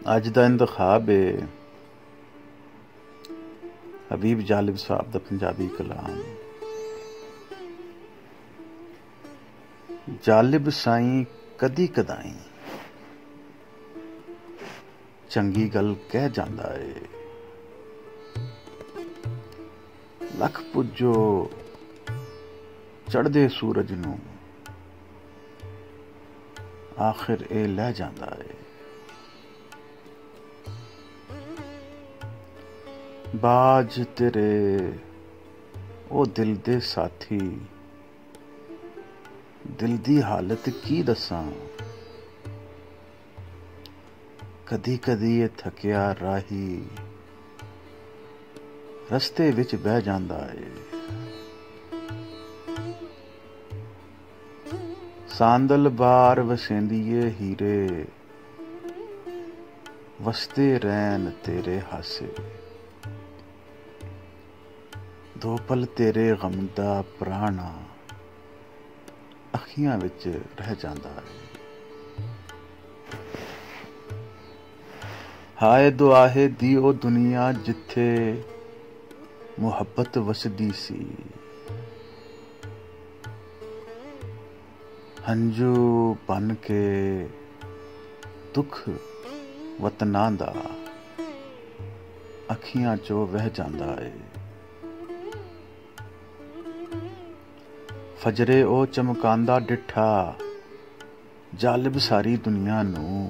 अज दा इंतखाब है हबीब जालिब साहब दा पंजाबी कलाम। जालिब साईं कदी कदाई चंगी गल कह जांदा है। लख पुजो चढ़दे सूरज नूं आखिर ए लै जांदा है। बाज तेरे ओ दिल दे साथी दिल दी हालत की दसां। कदी कदी ये थकिया राही रस्ते विच बह जांदा है। सांदल बार वसेंदिए हीरे वसते रैन तेरे हासे। दो पल तेरे गम दा प्राणा अखियां विच रह जांदा है। हाय दुआहे दी ओ दुनिया जिथे मुहब्बत वसदी सी। हंजू बन के दुख वतनां दा अखियां चो वह जांदा है। फजरे ओ चमकांदा डिठा जालिब सारी दुनिया नूं।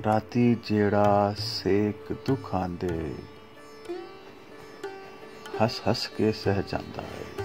राती जेड़ा सेक दुख आंदे हस हस के सह जांदा है।